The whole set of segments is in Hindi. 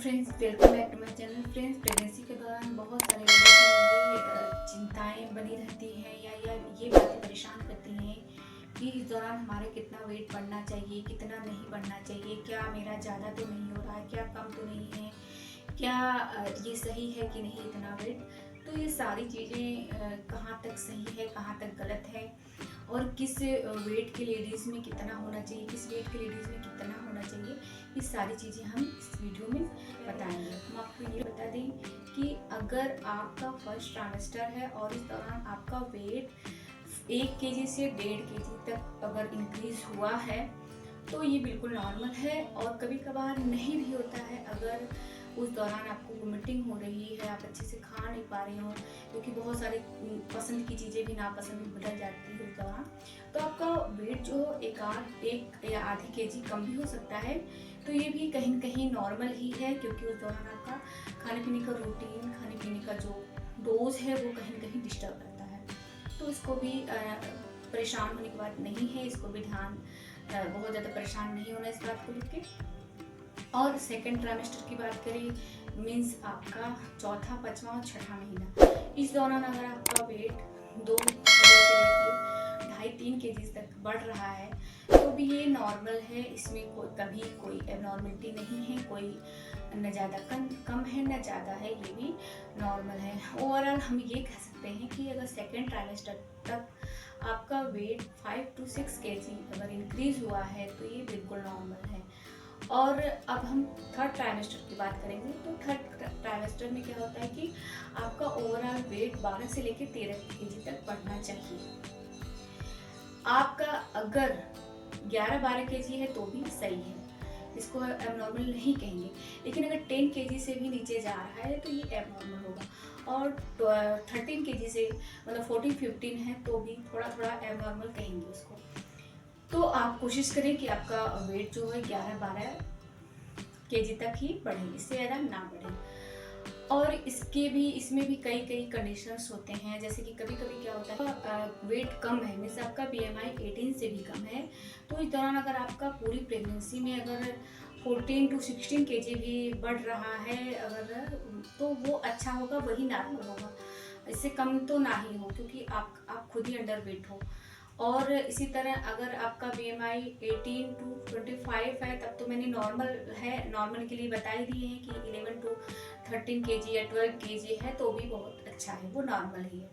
Friends, welcome back to my channel. Friends, pregnancy के दौरान बहुत सारे लोगों को ये चिंताएं बनी रहती हैं या ये बातें परेशान करती हैं कि इस दौरान हमारा कितना वेट बढ़ना चाहिए, कितना नहीं बढ़ना चाहिए, क्या मेरा ज़्यादा तो नहीं हो रहा है, क्या कम तो नहीं है, क्या ये सही है कि नहीं इतना वेट। तो ये सारी चीज़ें कहाँ तक सही है, कहाँ तक गलत है और किस वेट के लेडीज़ में कितना होना चाहिए, किस वेट के लेडीज़ में कितना होना चाहिए, ये सारी चीज़ें हम इस वीडियो में बताएंगे। हम आपको ये बता दें कि अगर आपका फर्स्ट ट्राइमेस्टर है और इस दौरान आपका वेट 1 केजी से 1.5 केजी तक अगर इंक्रीज हुआ है तो ये बिल्कुल नॉर्मल है। और कभी कभार नहीं भी होता है, अगर उस दौरान आपको वोमिटिंग हो रही है, आप अच्छे से खा नहीं पा रहे हो, क्योंकि बहुत सारे पसंद की चीज़ें भी नापसंद में बदल जाती है उस दौरान, तो आपका वेट जो एक या आधी केजी कम भी हो सकता है। तो ये भी कहीं न कहीं नॉर्मल ही है, क्योंकि उस दौरान आपका खाने पीने का रूटीन, खाने पीने का जो डोज है वो कहीं न कहीं डिस्टर्ब रहता है। तो इसको भी परेशान होने की बात नहीं है, इसको भी बहुत ज़्यादा परेशान नहीं होना इस बात को लेके। और सेकेंड ट्राइमेस्टर की बात करें, मीन्स आपका चौथा, पाँचवा और छठा महीना, इस दौरान अगर आपका वेट 2 से लेकर 2.5-3 केजी तक बढ़ रहा है तो भी ये नॉर्मल है। इसमें कभी कोई एबनॉर्मलिटी नहीं है, कोई न ज़्यादा कम है न ज़्यादा है, ये भी नॉर्मल है। ओवरऑल हम ये कह सकते हैं कि अगर सेकेंड ट्राइमेस्टर तक आपका वेट 5 to 6 केजी अगर इंक्रीज हुआ है तो ये बिल्कुल नॉर्मल है। और अब हम थर्ड ट्राइमेस्टर की बात करेंगे। तो थर्ड ट्राइमेस्टर में क्या होता है कि आपका ओवरऑल वेट 12 से लेकर 13 केजी तक बढ़ना चाहिए। आपका अगर 11-12 केजी है तो भी सही है, इसको एबनॉर्मल नहीं कहेंगे। लेकिन अगर 10 केजी से भी नीचे जा रहा है तो ये एबनॉर्मल होगा। और 13 केजी से मतलब 14-15 है तो भी थोड़ा थोड़ा एबनॉर्मल कहेंगे उसको। तो आप कोशिश करें कि आपका वेट जो है 11-12 केजी तक ही बढ़े, इससे ज़्यादा ना बढ़े। और इसमें भी कई कंडीशंस होते हैं, जैसे कि कभी कभी क्या होता है, वेट कम है, मीन्स आपका BMI 18 से भी कम है, तो इस दौरान अगर आपका पूरी प्रेगनेंसी में अगर 14 to 16 केजी भी बढ़ रहा है अगर, तो वो अच्छा होगा, वही नॉर्मल होगा। इससे कम तो ना ही हो, क्योंकि आप खुद ही अंडर वेट हो। और इसी तरह अगर आपका BMI 18 to 25 है तब तो मैंने नॉर्मल के लिए बता ही दिए हैं कि 11 to 13 केजी या 12 केजी है तो भी बहुत अच्छा है, वो नॉर्मल ही है।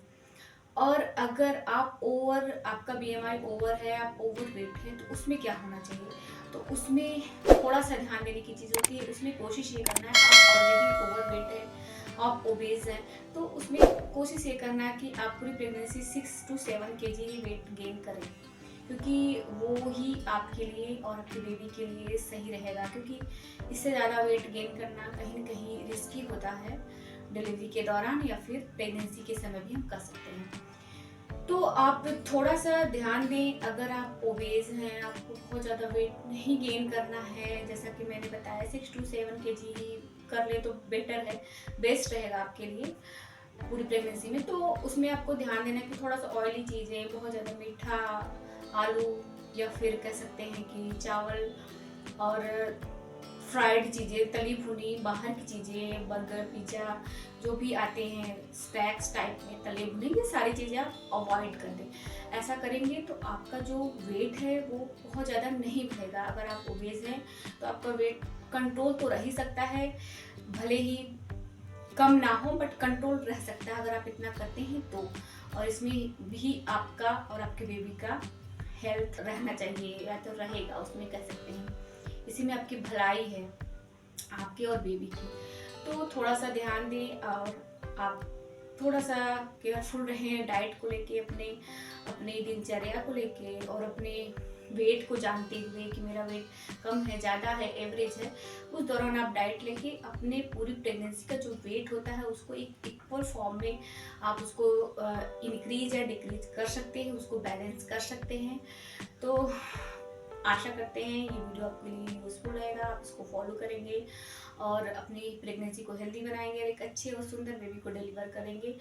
और अगर आपका BMI ओवर है, आप ओवर वेट है, तो उसमें क्या होना चाहिए? तो उसमें थोड़ा सा ध्यान देने की चीज़ होती है। उसमें कोशिश ये करना है, आप ऑलरेडी ओवर वेट है, आप ओबेज हैं, तो उसमें कोशिश ये करना है कि आप पूरी pregnancy 6 to 7 KG he weight gain करें, क्योंकि वो ही आपके लिए और आपके बेबी के लिए सही रहेगा। क्योंकि इससे ज़्यादा वेट गेन करना कहीं न कहीं रिस्की होता है डिलीवरी के दौरान, या फिर प्रेगनेंसी के समय भी हम कर सकते हैं। तो आप थोड़ा सा ध्यान दें, अगर आप ओबेज हैं, आपको बहुत ज़्यादा वेट नहीं गेन करना है, जैसा कि मैंने बताया 6 to 7 केजी ही कर ले तो बेटर है, बेस्ट रहेगा आपके लिए पूरी प्रेगनेंसी में। तो उसमें आपको ध्यान देना है कि थोड़ा सा ऑयली चीज़ें, बहुत ज़्यादा मीठा, आलू, या फिर कह सकते हैं कि चावल और फ्राइड चीज़ें, तली भुनी बाहर की चीज़ें, बर्गर, पिज़्ज़ा जो भी आते हैं स्नैक्स टाइप में तले भुने, ये सारी चीज़ें आप अवॉइड कर दें। ऐसा करेंगे तो आपका जो वेट है वो बहुत ज़्यादा नहीं बढ़ेगा। अगर आप ओबेज हैं तो आपका वेट कंट्रोल तो रह ही सकता है, भले ही कम ना हो बट कंट्रोल रह सकता है अगर आप इतना करते हैं तो। और इसमें भी आपका और आपके बेबी का हेल्थ रहना चाहिए, या तो रहेगा, उसमें कह सकते हैं। इसी में आपकी भलाई है, आपके और बेबी की। तो थोड़ा सा ध्यान दें और आप थोड़ा सा केयरफुल रहें डाइट को लेके, अपने दिनचर्या को लेके, और अपने वेट को जानते हुए कि मेरा वेट कम है, ज़्यादा है, एवरेज है। उस दौरान आप डाइट लेके अपने पूरी प्रेगनेंसी का जो वेट होता है उसको एक इक्वल फॉर्म में आप उसको इंक्रीज या डिक्रीज कर सकते हैं, उसको बैलेंस कर सकते हैं। तो आशा करते हैं ये वीडियो आपके लिए यूज़फुल रहेगा, आप इसको फॉलो करेंगे और अपनी प्रेगनेंसी को हेल्दी बनाएंगे और एक अच्छे और सुंदर बेबी को डिलीवर करेंगे।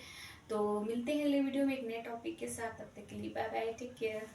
तो मिलते हैं अगले वीडियो में एक नए टॉपिक के साथ, तब तक के लिए बाय बाय, टेक केयर।